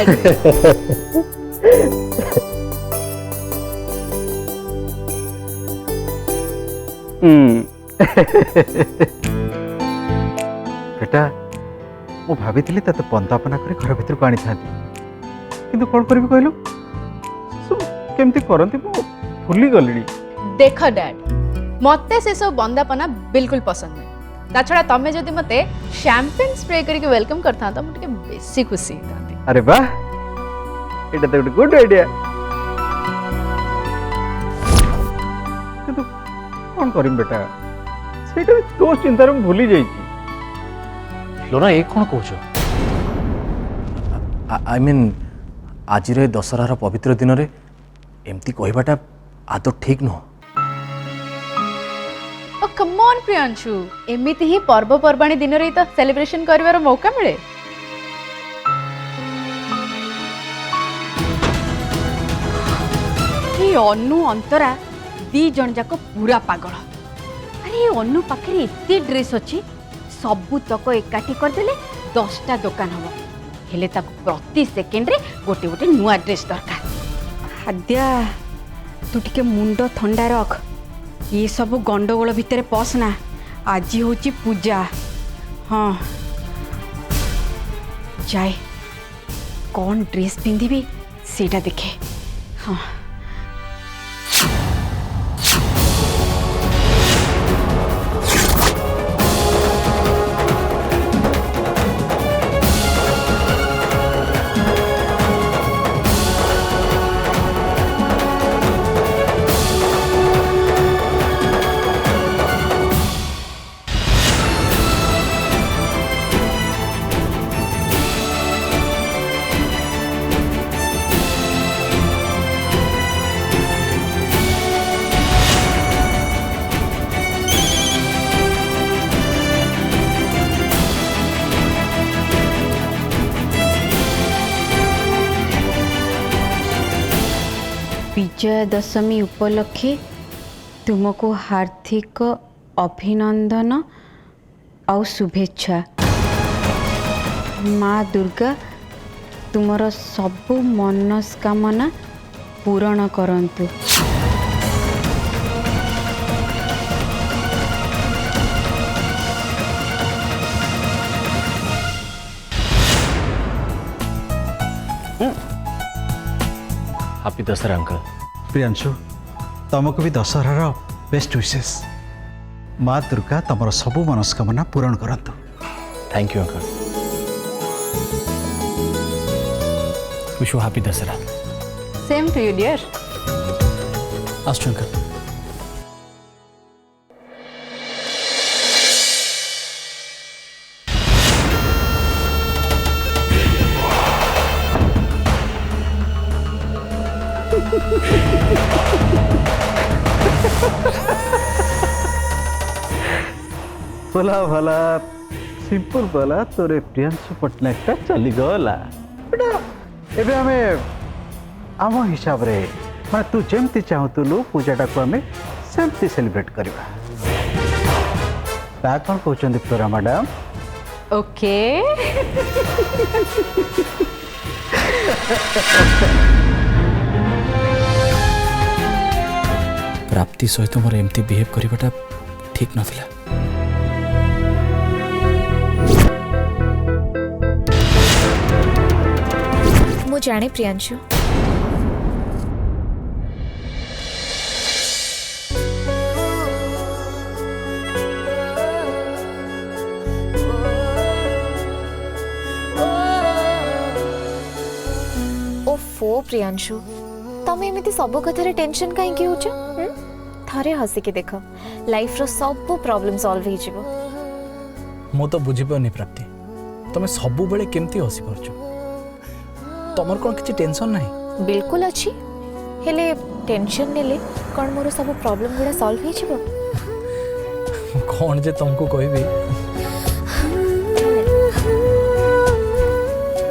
बेटा मु भाभी ते बंदापना कर घर भीतर को आनी था किंतु कौन करी कहलु केमती करंती मु भूली गली। देख डैड मते से सब बंदापना बिल्कुल पसंद नहीं ता छड़ा तमे जदि मते शैंपेन स्प्रे करके वेलकम करथा त मुटे बेसी खुशी होतांती। अरे वाह एटा तो गुड आइडिया किंतु कौन करिम बेटा सेटा तो चिंता रे भूली जाई लोना एक कौन कहछ आई मीन आज रे दशहरा पवित्र दिन रे एमती कहबाटा आदत ठीक न। ओ कम ऑन प्रियांशु एमिति ही पर्व पर्वाणी दिन रे तो सेलिब्रेशन करबार मौका मिले। ये अनु अंतरा दी जन जाक पूरा पागल। अरे अनु पाखे एते ड्रेस अच्छी सबू तक एकाठी करदेले 10टा दुकान हम हेले ताको प्रति सेकेंड रे गोटे गोटे नुआ ड्रेस दरकार। आद्या तू टिके मुंड ठंडा रख ये सब गंडगोल भितर पसना आज होची पूजा। हाँ जाए कौन ड्रेस पिंधिबी सेटा देखे। हाँ विजय दशमी उपलक्षे तुमको हार्दिक अभिनंदन और शुभेच्छा। माँ दुर्गा तुमर सबु मनस्कामना पूरण करंतु। Happy Dussehra uncle. प्रियांशु तुमको भी दशहरार बेस्ट विशेष माँ दुर्गा तुम सबू मनस्कामना पूरण करंतु। Thank you uncle. Wish you happy Dussehra. Same to you dear. आस्टू अंकल। भला भला सिंपल भला तोरे प्रियांशु पट्टनायक टा चली गला बेटा एबे हमें आम हिसाब रे माने तू जेमती चाहतुलु पूजाटा को हमें सेमती सेलिब्रेट करबा ता कोन कहउछन दीप्तरा मैडम। ओके प्राप्ति सहित मोर एमती बिहेव करबाटा ठीक नथिला। मु जाने प्रियांशु ओफो प्रियांशु तमे एमिति सब कथारे टेंशन काहे कि होछ थारे हसी के देख लाइफ रो सब प्रॉब्लम सॉल्व हो जिवो। मो तो बुझी पानी प्राप्ति तमे सबु बेले केमती हसी परछु तमर कोन किछि टेंशन नाही। बिल्कुल अच्छी हेले टेंशन नेले कौन मोर सब प्रॉब्लम गुड़ा सॉल्व हो जिवो। कौन जे तुमको कहबी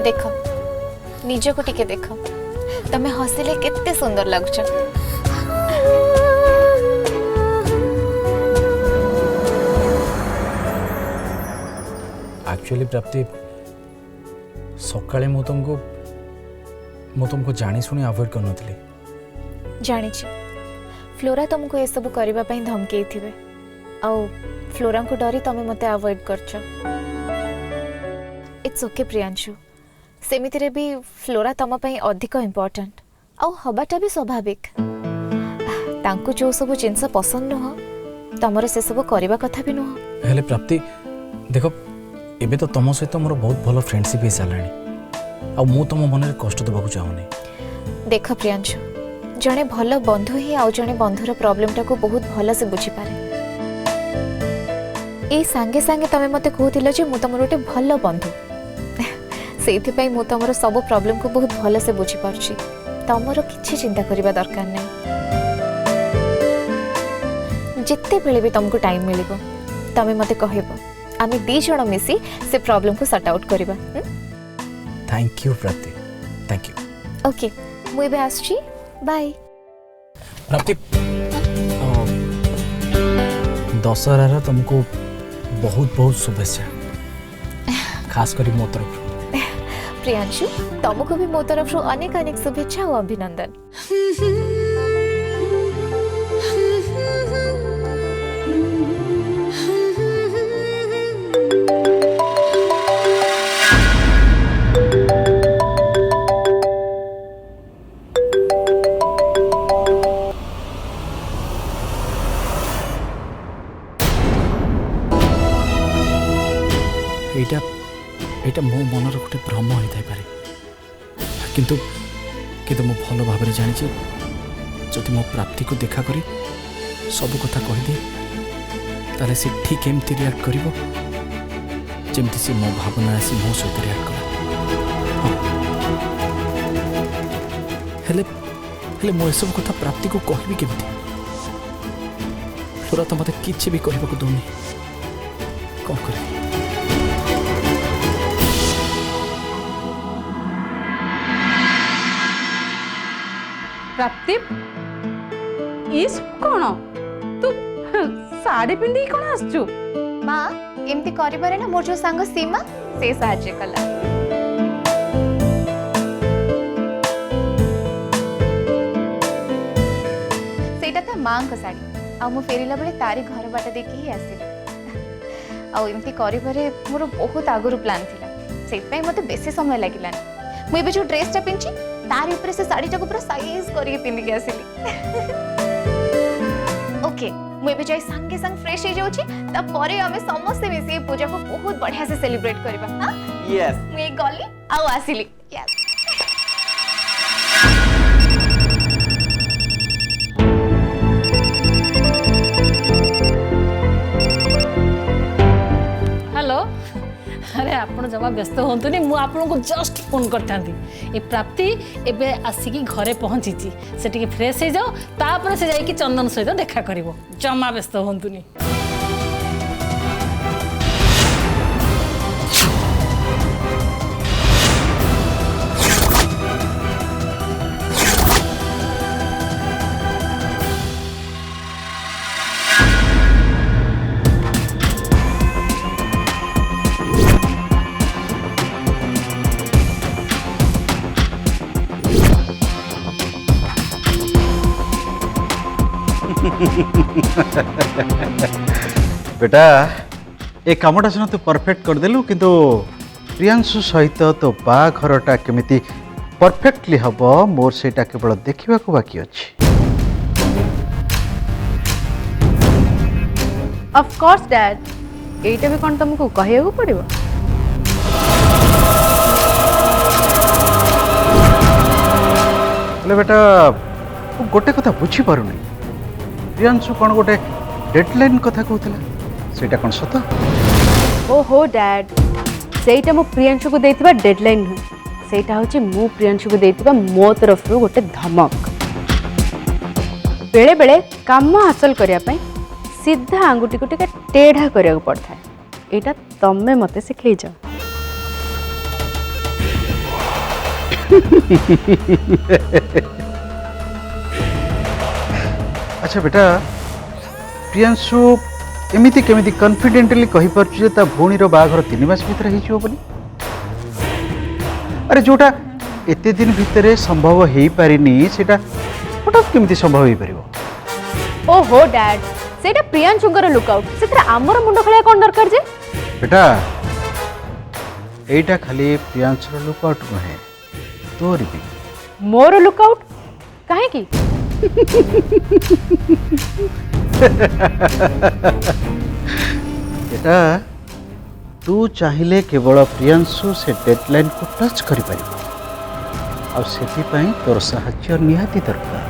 देखो निज को टिके देखो तमे हसिले केते सुंदर लागुछ। एक्चुअली प्राप्ति सकाळे मु तुमको ମୁଁ ତୁମକୁ ଜାଣିଶୁଣି ଆଭଏଡ୍ କରିନଥିଲି। ଜାଣିଛି फ्लोरा तुमको ये सब करबा पई धमकेई थिबे आउ फ्लोरा को डरी तमे मते अवॉइड करछ। इट्स ओके प्रियांशु, सेमिति रे भी फ्लोरा तम पई अधिक इंपोर्टेंट आउ हबाटा भी स्वाभाविक। तांको जो सब जिंस पसंद न हो तमर से सब करबा कथा भी न हो। हेले प्राप्ति देख एबे तो तुम सहित मोर बहुत भलो फ्रेंडशिप हो साराणी आ मु तुम मन में कष्ट देबा चाहूनी। देख प्रियांशु, जड़े भल बंधु ही आउ जड़े बंधुर प्रॉब्लम टाको बहुत भल से बुझी पारे। ए सांगे सांगे तमे मते कहूतिलो जे मु तमर गोटे भल बंधु सेथि पई मु तमर सब प्रॉब्लम को बहुत भल से बुझी पारछि। तमर किछि चिंता करिबा दरकार नै। जिते बेले भी तुमको टाइम मिलिबो तमे मते कहइबो, आमे दी जण मिसी से प्रॉब्लम को सॉर्ट आउट करिबा। थैंक यू प्राप्ति, थैंक यू। ओके मु एबे आछी, बाय। प्राप्ति दशहरार तुमको बहुत बहुत शुभेच्छा, खास करी मो तरफ। प्रियांशु तुमको भी मो तरफ अनेक अनेक शुभेच्छा और अभिनंदन। एटा मो मनर गोटे भ्रम होता पारे, किंतु किंतु मो भल भाव जानी जदि मो प्राप्ति को देखा करी सब कथा कहीदे ताले से ठीक एमती रिएक्ट कर जमती सी मो भावना आसी मो सहित रिएक्ट कर। हेले मो सब कथा प्राप्ति को कहबी केमती? फ्लोरा तो मते किछि भी कहबा को दोनी, कौन करे? प्राप्ति इस कौन तू साड़ी पिंदी कौन आसचु? माँ एमती करिबारे ना मोर जो सांग सीमा से साहाଯ୍य कला। सेटा तो माँ को साड़ी आ मु फेरिला बेले तारी घर बाट देखि ही आसिली। आ एमती करिबारे मोर बहुत आगुरु प्लान थिला, सेत पई मते बेसी समय लागिलानी। मु एबे जो ड्रेस टा पिंची तारी ऊपर से साड़ी टाको पूरा साइज करके पिंदी के आसिली। ओके मु एबे जाई संगे संग फ्रेश हो जाउची, त परे हमें समस्त मिसी पूजा को बहुत बढ़िया से सेलिब्रेट करबा। हां यस मु एक गली आउ आसिली। यस हेलो, अरे आप जमा व्यस्त हूँ मु आपन को जस्ट फोन करता। ये प्राप्ति एबे आसिकी घरे पहुँची से टिके फ्रेश हो जाओ, तापर से जाइए चंदन सहित देखा करिवो। जमा व्यस्त हूँ। बेटा ए कामटा सिना तू परफेक्ट करदेलु, किंतु प्रियांशु सहित तो बाघरटा केमिति परफेक्टली हम मोर सेटा केवल देखा बाकी अच्छी। ऑफ कोर्स डैड, एटा भी कौन तुमको कहया को पड़िबो? बेटा गोटे कथा बुझी पारुनी, प्रियांशु कौन गोटे डेडलाइन कथा कहूला, सेटा कौन सत? ओहो डैड, सेटा मो प्रियांशु को देइतिबा डेडलाइन नु, सेटा होची मो प्रियांशु को देइतिबा मो तरफ रु गोटे धमक। बेले बेले काम हासिल करिया पई सीधा आंगुटी को टिके टेढ़ा करिया को पड़ता है। एटा तमे मते सिखै जाओ। अच्छा बेटा, प्रियांशु एमिति केमिति कॉन्फिडेंटली कहि परछु जे ता भौणीर बाघर 3 मास भीतर हिजियो बोली? अरे जोटा एते दिन भितर संभव हो पारिनी सेटा हठात केमती संभव हो पारिबो? ओहो डैड सेटा प्रियांशुंकर लुकआउट से आमर मुंड खलिया कौन दरकार जे? बेटा एटा खाली प्रियांशुर लुकआउट नुहे, तोर भी। मोर लुकआउट काहे की? बेटा तू चाहिए केवल प्रियांशु से डेडलाइन को टच कर पारिबो, आ सेति पई तोर साहाय्य निहाती दरकार।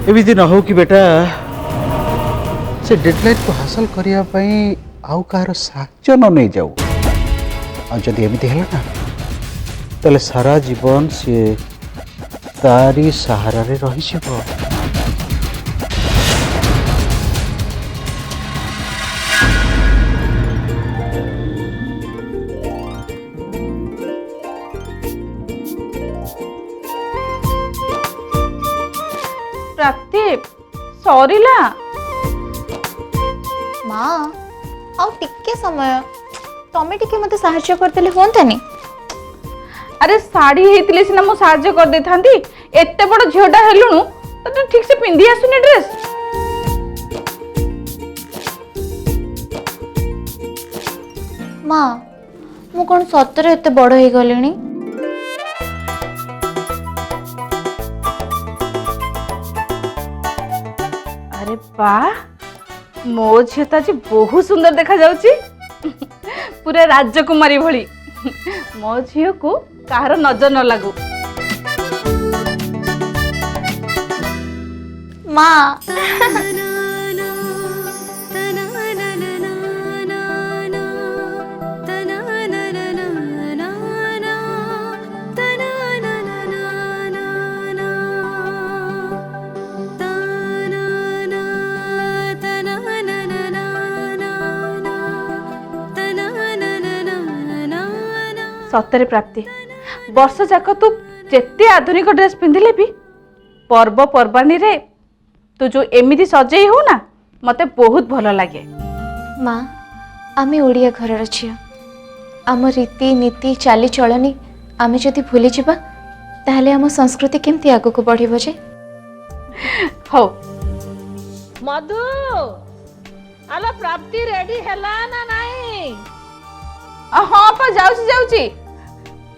एमिति न हो कि बेटा से डेडलाइन को हासिल करिया पई आउ कार साहाय्य न नहीं जाऊ, आ जदि एमिति हैला ना तले सारा जीवन से तारी सहारा रे रही छिबो। प्राप्ति सरीला माँ आउ टिके समय तमे टिके मते साहाय्य करतेले होंतानी। अरे साड़ी हेतिले सिना मो साहाय्य कर दे थांती, एत्ते बड़ झियोटा हेलुनु तो ठीक से पिंदी आसुनी ड्रेस। माँ मु कौन सतरे एते बड़ हो गलेनी? अरे वाह मो झियो तो आज बहुत सुंदर देखा जाउची, पूरा राजकुमारी भली। मो झियो को काହାର नजर न लागू। माँ सତରେ प्राप्ति वर्ष जाक तू जेते आधुनिक ड्रेस पिंधिले भी पर्व पर्वाणी रे तू जो एमिति सजेई हो ना मते बहुत भल लागे। माँ आमे ओडिया घरर झियो, आम रीति नीति चाली चलनी आमे जदि भूली जिबा ताहले आम संस्कृति केमती आगको बढ़िबो जे? हो मधु आलो प्राप्ति रेडी हैला ना नहीं? हाँ पा जाउची जाउची।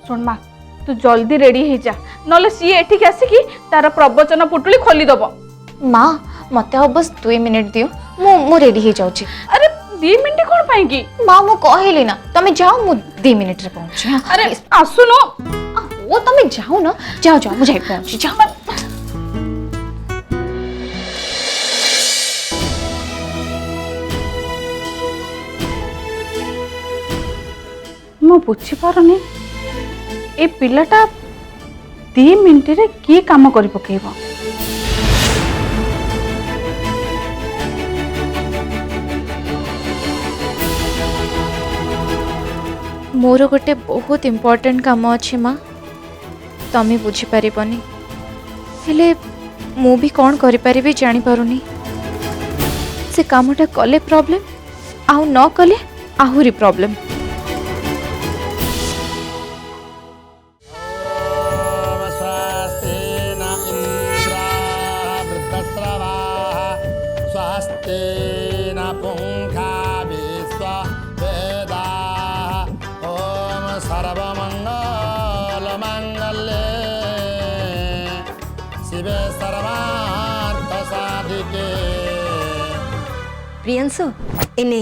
सुन माँ तू जल्दी रेडी हे जा, नले सी एठी आसिकी तार प्रवचन पुटुली खोली दबो। माँ मते अब बस 2 मिनिट दियो, मु रेडी हे जाउची। अरे 2 मिनिट कोन पाई की? माँ मु कहली ना तमे जाओ, मु 2 मिनिट रे पहुंची। अरे आसुनो ओ तमे जाओ ना, जाओ जाओ मुझे पहुंची जाओ। मु बुझी पारुनी ए पिलाटा 2 मिनिट रे की काम करि पकेबो। मोर गोटे बहुत इम्पोर्टेंट काम अच्छे माँ, तमें बुझीपार हेले मु भी कौन करि जानी पारुनी। से कामटा कले प्रॉब्लम, आउ न कले आहुरी प्रॉब्लम। प्रियांशु एने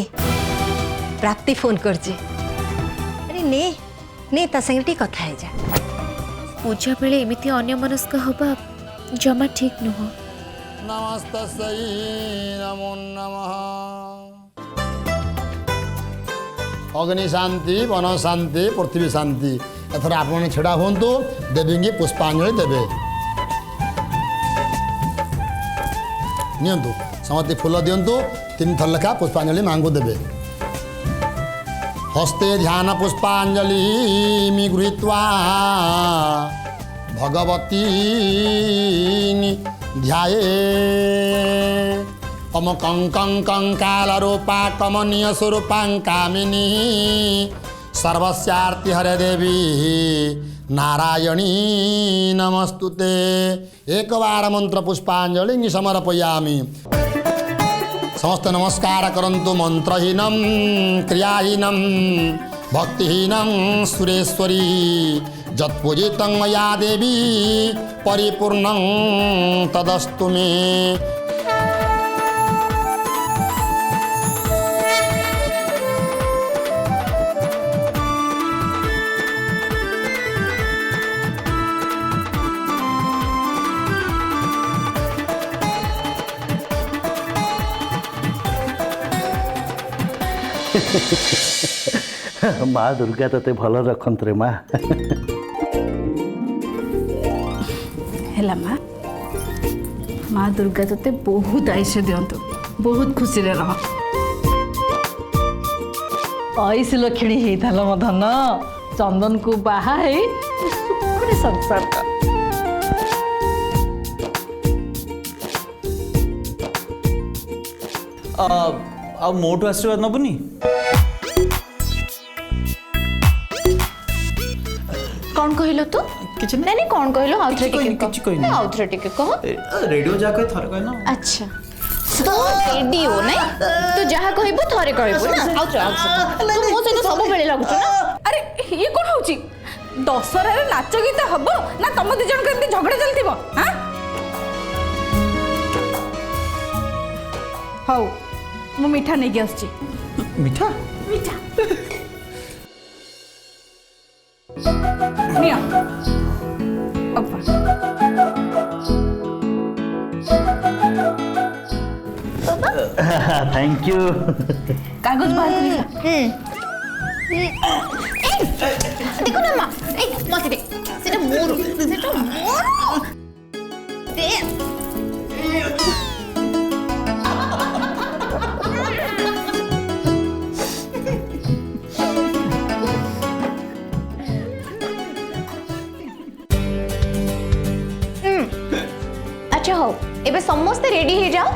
प्राप्ति फोन कर जे। अरे ने ने ता संगे कथा है जा। पूजा बेले एमिति अन्यमनस्क होबा जमा ठीक नुह। नमस्तस्यै नमो नमः। अग्नि शांति, वन शांति, पृथ्वी शांति। एथर आपण छेड़ा हुंतु, देवी की पुष्पांजलि देवे। नियंतु समस्ते फूल दियंतु, 3 थर लेखा पुष्पांजलि मांगो देवे। हस्ते ध्यान पुष्पांजलि गृहीत्वा भगवती ध्याये। कम कंकं कंकाल रूपा कमनीय स्वरूपांकामिनी सर्वस्यार्ति हरे देवी नारायणी नमस्तुते। एक बार मंत्र पुष्पांजलि समर्पयामि। समस्त नमस्कार करंतु मंत्रहीनम क्रियाहीनम भक्तिहीनम सुरेश्वरी जत्पूजितं मया देवी परिपूर्णं तदस्तु मे। माँ दुर्गा तते भल रखंतु रे माँ। ହେଲା ମା ମା ଦୁର୍ଗା ତତେ ବହୁତ ଆୟୁଷ ଦିଅନ୍ତୁ, ବହୁତ ଖୁସିରେ ରହ। ऐस लक्षणी ହେଇଥାଲ ମୋ ଧନ, ଚନ୍ଦନକୁ ବାହା ହେଇ ସୁଖରେ ସଂସାର କର। ଆଉ ମୋଠୁ ଆଶୀର୍ବାଦ ନବୁନି? कौन कहलो तू? किछि नहीं नहीं कौन कहलो? आउथरे किछि टिके किछि कहनी। आउथरे टिके कह। रेडियो जाके थरे कहना। अच्छा तो रेडियो नहीं तू जहाँ कहबो थरे कहबो ना। आउथरे आउथरे तू मो सहित सब बेले लागुछ ना। ଆରେ ଇଏ କ'ଣ ହଉଛି? ଦଶହରାରେ ନାଚ ଗୀତ ହବ ନା ତମ ଦି ଜଣଙ୍କ ଏମିତି ଝଗଡ଼ା ଚାଲିଥିବ? ହାଁ ହଉ ମୁଁ ମିଠା ନେଇକି ଆସୁଛି। ମିଠା? ମିଠା ନିଅ ଅପା। Thank you. କାଗଜ ବାହାର କରି देखो ना माँ मत दे सेटा मोर दे। अच्छा हो एबे समस्त रेडी हो जाओ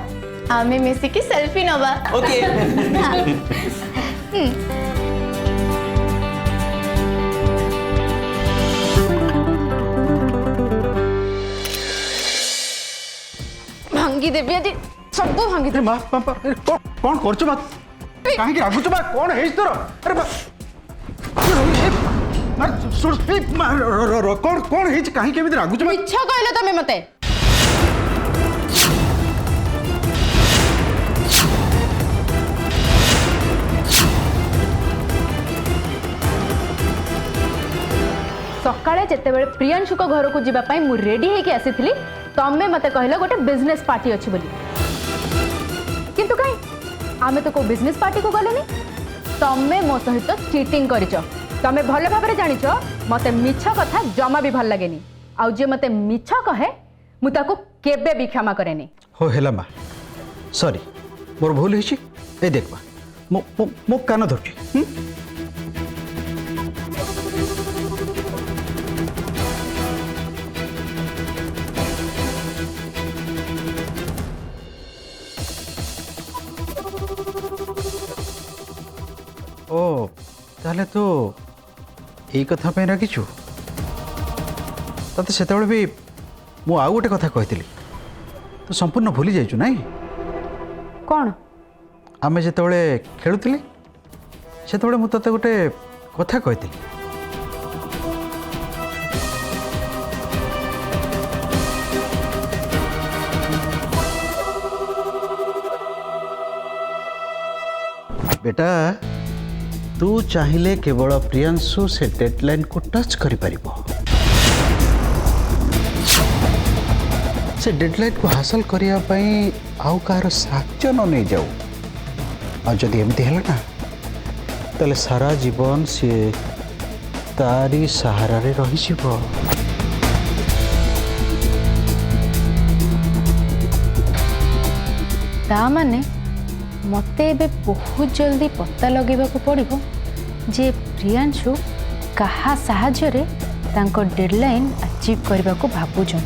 आमे मिसिकी सेल्फी नबा। ओके। भांगी देबी आदि सब भांगी दे। माँ कौन करछ बा? काहे की रागुछ बा? कौन हेज तोर? अरे बा मार सुर मार कौन हेज काहे केमिति रागुछ बा? मिछ कहलो तमे मते। सकाळे जेतेबेले प्रियांशु को घर को जीवा पाई मु रेडी हेके आसीथिली तमे मते कहलो गोटे बिजनेस पार्टी अछि बोली किंतु काई आमे तो को बिजनेस पार्टी को गलेनी तमे मो सहित चीटिंग करिचो तमे भले भाबरे जानिचो मते मिछ कथा जमा भी भल लागेनी आउ जे मते मिछ कहे मु ताको केबे भी क्षमा करेनी हो हेला माँ सॉरी मोर भूल हिची ए देख बा मो कान धरची। ओ ताले तो यही कथा पे रागिछु तते सेतेबेले भी मु आउ गोटे कथा कहितली तो संपूर्ण भूली जाइछु नाई कोन आमे जेतेबेले खेलुतली सेतेबेले मु तते गोटे कथा कहितली बेटा तू चाहिए केवल प्रियांशु से डेडलाइन को टच करि परिबो से डेडलाइन को हासिल करिया पई आउ कार साक्ष्य न नहीं जाऊ आ जदि एमती है ना ताले सारा जीवन से तारी सहारा रे रही जीवो। ता माने मते एबे बहुत जल्दी पता लगेबा को पड़िबो जे प्रियांशु कहा साहाଯ୍ୟ रे तांको डेडलाइन अचीव करबा को भाबुछन।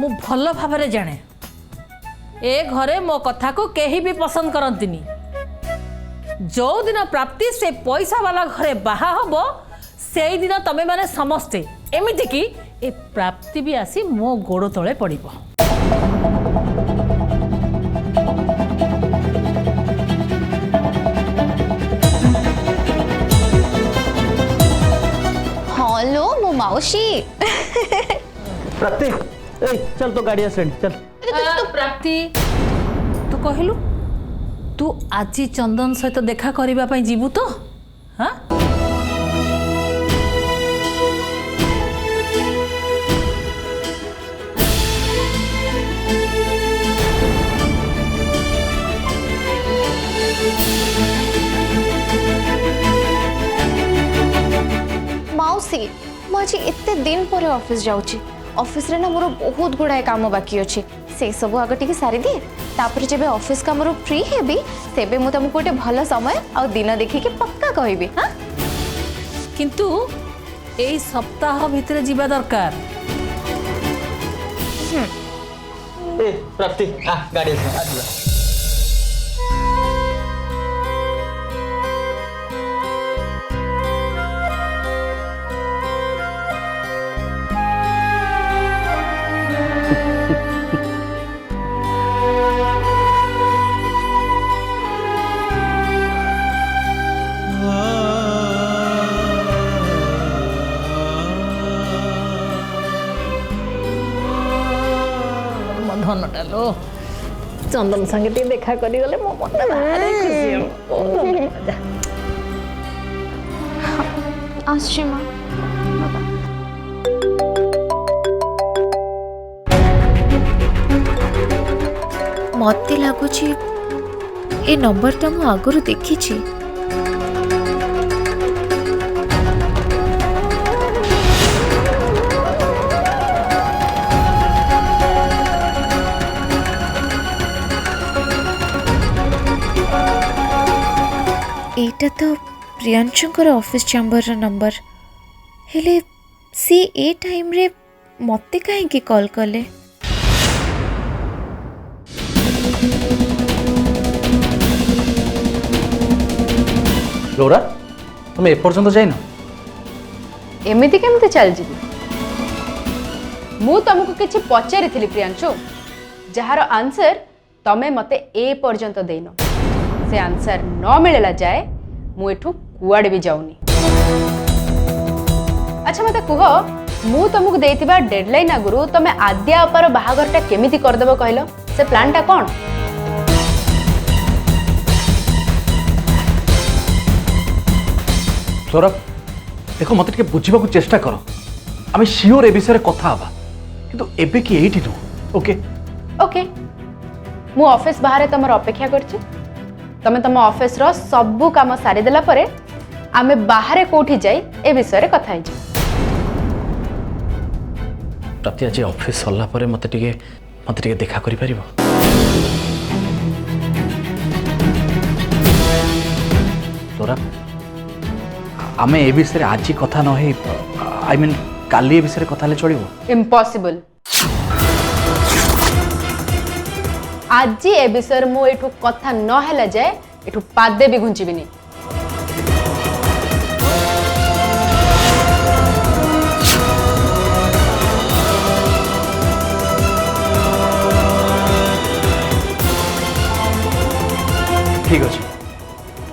मु भल भाव जाने ए घरे मो कथा को केही भी पसंद करंतिनी। जो दिन प्राप्ति से पैसा वाला घरे बाहा हबो से दिन तमे माने समस्ते एमिति कि ए प्राप्ति भी आसी मो गोड़ तले पड़िबो। हेलो मो माउसी प्राप्ति ए चल तो गाड़ी आसेंड चल। प्राप्ति तू कहलु तू आजी चंदन सहित देखा करबा पई जीवु तो हाँ माउसी मु आज एते दिन पर ऑफिस जाउची। ऑफिस रे ना मोर बहुत गुड़ाए काम बाकी अच्छी से सब आग टिके सारी दिए तापर जब ऑफिस काम फ्री हेबी तेबे मु तुमको गोटे भल समय आ दिन देखिके पक्का कहबी। हाँ किंतु एई सप्ताह भितर जीवा दरकार। ए प्राप्ति आ गाड़ी आसेंड आ जा। धनटा लो चंदन संगे टी देखा करी गले मो मन भारी खुशी हो। आश्ची माँ मते लगुच ए नंबर मु आगुरी देखी। एटा तो प्रियांशुंकर ऑफिस चैम्बर नंबर हेले सी ए टाइम रे मते काहे कॉल कले। फ्लोरा तुम एपर्यंत जाइन एमिति केमते चल जीवी मु तुमको किछि पचारि प्रियांशु जार आंसर तमे मते ए पर्यंत देन से आंसर न मिलला जाए मु एठू कुआडे भी जाऊनी। अच्छा मते कुह मु तुमको देइतिबा डेडलाइन आगुरु तमे आद्या अपार बाहागरटा केमिति करदेबो कहलो से प्लानटा कोन। सौरभ देखो मत टे बुझा चेष्टा कर आम सियोर ए विषय कथा हवा किंतु एबे कि एठी नु ओके ओके मु ऑफिस बाहर तुम अपेक्षा करछि तमे तुम ऑफिस रो सबु काम सारी देला परे आमे बाहर कोठी जाई ए विषय कथा हिजो। प्राप्ति आज ऑफिस सरला परे मते टिके देखा करि परिबो। सौरभ आमे ए विषय आज कथा न हे आई मीन काली ए विषय कथा ले चलिबो। इम्पॉसिबल आज ए विषय मो एठू कथा न हैला जाए एठू पादे भी घुंचीबिनी।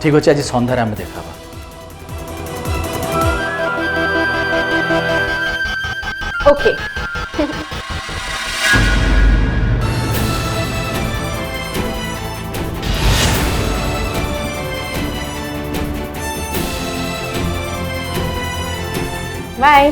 ठीक अच्छे आज सन्धार आम देखा ओके बाय।